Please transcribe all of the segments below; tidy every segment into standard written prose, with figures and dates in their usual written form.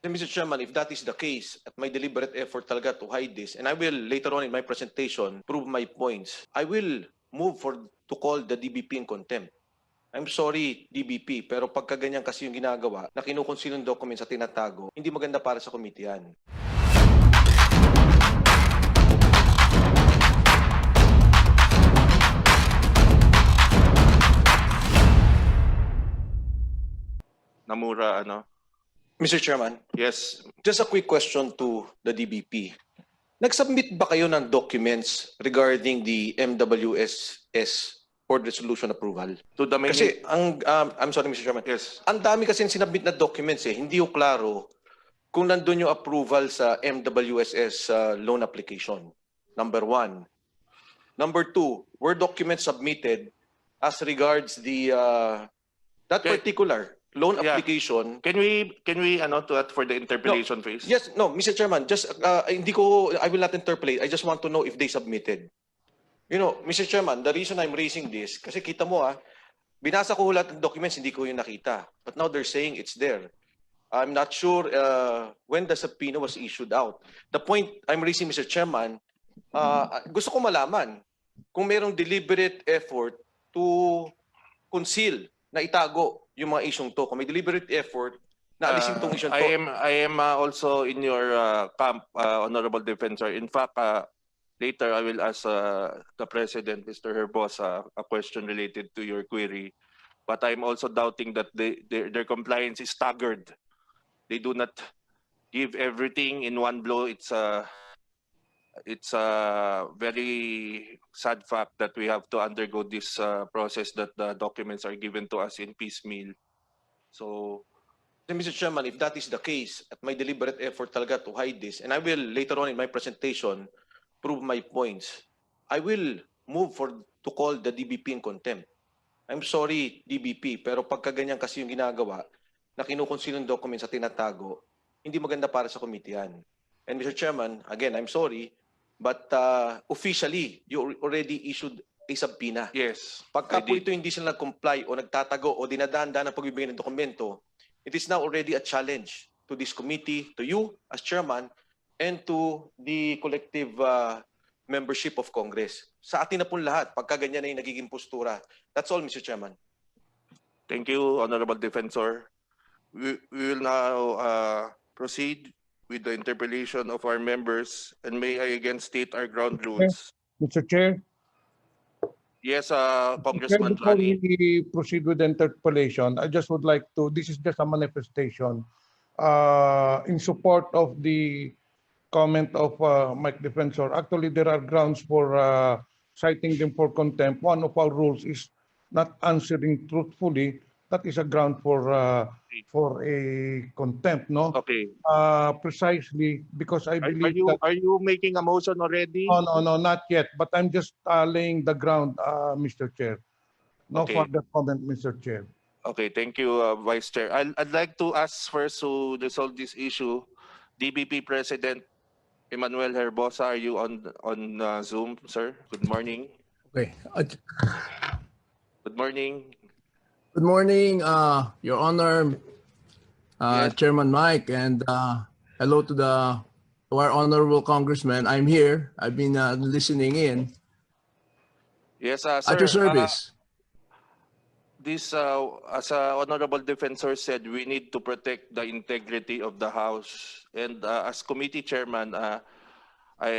Then, Mr. Chairman, if that is the case, at my deliberate effort talaga to hide this, and I will later on in my presentation prove my points, I will move to call the DBP in contempt. I'm sorry, DBP, pero pagka ganyan kasi yung ginagawa, na kinukonsil yung documents at tinatago, hindi maganda para sa committee yan. Namura, ano? Mr. Chairman, Yes. just a quick question to the DBP. Nag-submit ba kayo ng documents regarding the MWSS for resolution approval? To the main... Kasi I'm sorry, Mr. Chairman. Yes. Ang dami kasi sinabit na documents eh. Hindi ko klaro kung nandun yung approval sa MWSS loan application. Number 1. Number 2, were documents submitted as regards the that Okay. particular loan Yeah. application? Can we ano to that for the interpellation phase? Yes, no, Mr. Chairman, just I will not interpolate. I just want to know if they submitted. You know, Mr. Chairman, the reason I'm raising this, kasi kita mo binasa ko lahat ng documents, hindi ko yung nakita. But now they're saying it's there. I'm not sure when the subpoena was issued out. The point I'm raising, Mr. Chairman, gusto ko malaman kung merong deliberate effort to conceal, na itago yung mga isyong to. Kung may deliberate effort na alisin tong isyong to. I am also in your camp, Honorable Defensor. In fact, later I will ask the President, Mr. Herbosa, a question related to your query. But I'm also doubting that their compliance is staggered. They do not give everything in one blow. It's a very sad fact that we have to undergo this process, that the documents are given to us in piecemeal. So, Then, Mr. Chairman, if that is the case, at my deliberate effort talaga to hide this, and I will later on in my presentation prove my points, I will move to call the DBP in contempt. I'm sorry, DBP, pero pagka ganyan kasi yung ginagawa, na kinukonsil yung documents at tinatago, hindi maganda para sa committee yan. And Mr. Chairman, again, I'm sorry, but officially, you already issued a subpoena. yes. Pagka I po did. ito hindi sila nag-comply o nagtatago o dinadaan-daan ang pagbibigay ng dokumento, it is now already a challenge to this committee, to you as chairman, and to the collective membership of Congress. Sa atin na po lahat, pagka ganyan na yung nagiging postura. That's all, Mr. Chairman. Thank you, Honorable Defensor. We will now proceed with the interpellation of our members, and may I again state our ground rules. Mr. Chair, Yes, Congressman before Rani. we proceed with the interpellation, I just would like to, this is just a manifestation in support of the comment of Mike Defensor. Actually, there are grounds for citing them for contempt. One of our rules is not answering truthfully. That is a ground for a contempt, no? Okay. Precisely because I believe that. Are you making a motion already? No, not yet. But I'm just laying the ground, Mr. Chair. No Okay. further comment, Mr. Chair. Okay, thank you, Vice Chair. I'd like to ask first to resolve this issue. DBP President Emmanuel Herbosa, are you on Zoom, sir? Good morning. Okay. Good morning. Good morning, Your Honor, Yes. Chairman Mike, and hello to our honorable congressman. I'm here. I've been listening in. Yes, sir. At your service. This, as Honorable Defensor said, we need to protect the integrity of the House. And as committee chairman, I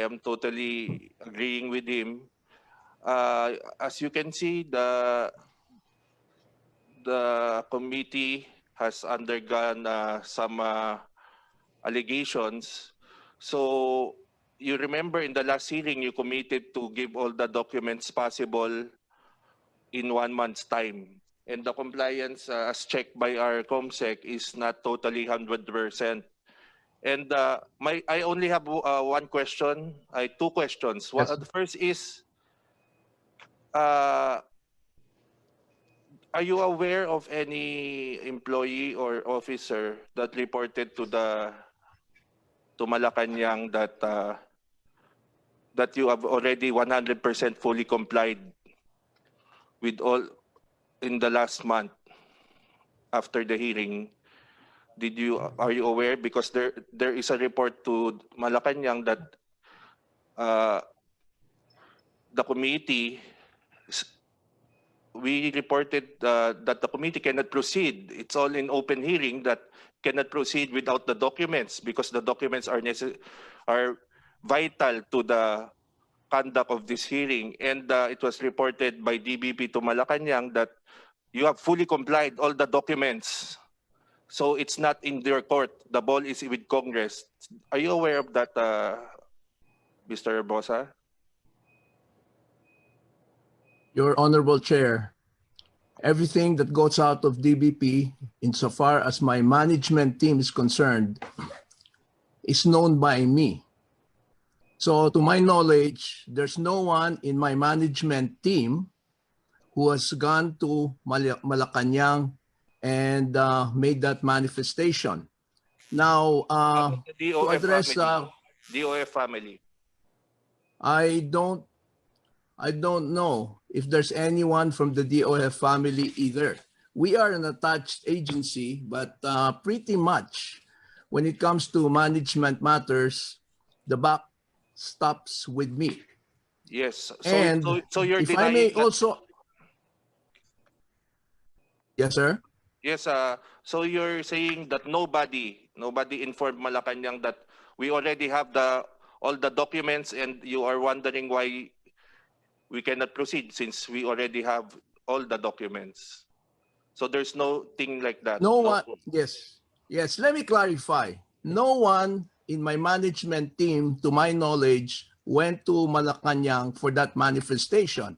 am totally agreeing with him. As you can see, the committee has undergone some allegations. So you remember in the last hearing, you committed to give all the documents possible in 1 month's time. And the compliance as checked by our COMSEC is not totally 100%. And I only have one question, two questions. Yes. The first is, are you aware of any employee or officer that reported to Malacanang that you have already 100% fully complied with all in the last month after the hearing? are you aware? Because there is a report to Malacanang that uh, the committee, we reported that the committee cannot proceed. It's all in open hearing that cannot proceed without the documents because the documents are vital to the conduct of this hearing. And it was reported by DBP to Malacanang that you have fully complied all the documents. So it's not in their court. The ball is with Congress. Are you aware of that, Mr. Bosa? Your Honorable Chair, everything that goes out of DBP, insofar as my management team is concerned, is known by me. So to my knowledge, there's no one in my management team who has gone to Malacanang and made that manifestation. Now, The to address, DOF family. I don't know if there's anyone from the DOF family either. We are an attached agency, but pretty much when it comes to management matters, the buck stops with me. Yes. And so you're if I denying may that, also, yes, sir. yes, so you're saying that nobody informed Malacanang that we already have all the documents, and you are wondering why we cannot proceed since we already have all the documents. So there's no thing like that. No one, yes, let me clarify. No one in my management team, to my knowledge, went to Malacanang for that manifestation.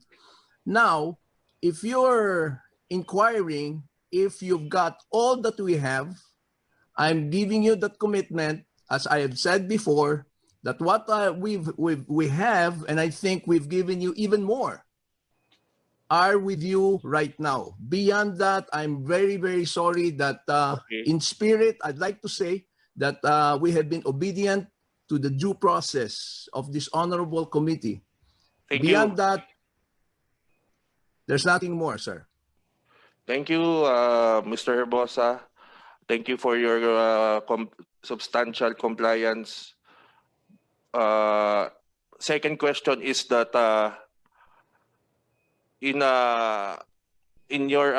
Now, if you're inquiring if you've got all that we have, I'm giving you that commitment, as I have said before, that what we have, and I think we've given you even more, are with you right now. Beyond that, I'm very, very sorry that in spirit, I'd like to say that we have been obedient to the due process of this honorable committee. Thank Beyond you. that, there's nothing more, sir. Thank you, Mr. Herbosa. Thank you for your substantial compliance. Second question is that in your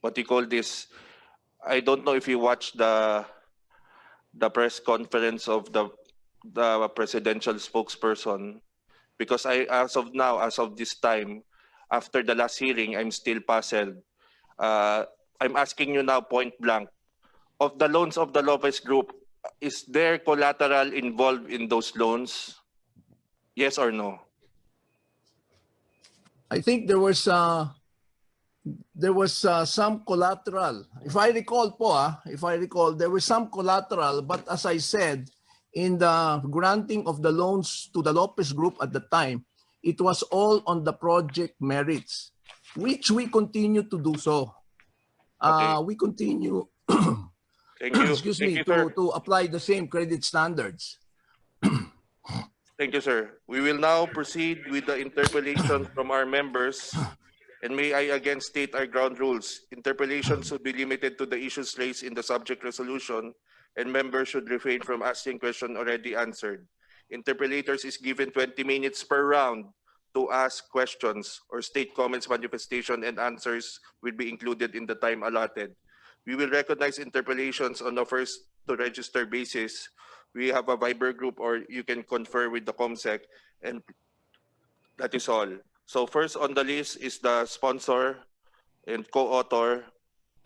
what do you call this? I don't know if you watched the press conference of the presidential spokesperson, because as of this time, after the last hearing, I'm still puzzled. I'm asking you now point blank, of the loans of the Lopez Group, is there collateral involved in those loans? Yes or no? I think there was some collateral. If I recall, there was some collateral, but as I said, in the granting of the loans to the Lopez Group at the time, it was all on the project merits, which we continue to do so. Okay. We continue, Thank you. excuse Thank me, you, sir. to apply the same credit standards. Thank you, sir. We will now proceed with the interpellations from our members. And may I again state our ground rules. Interpellations should be limited to the issues raised in the subject resolution, and members should refrain from asking questions already answered. Interpellators is given 20 minutes per round to ask questions or state comments, manifestation, and answers will be included in the time allotted. We will recognize interpellations on a first to register basis. We have a Viber group, or you can confer with the COMSEC, and that is all. So first on the list is the sponsor and co-author,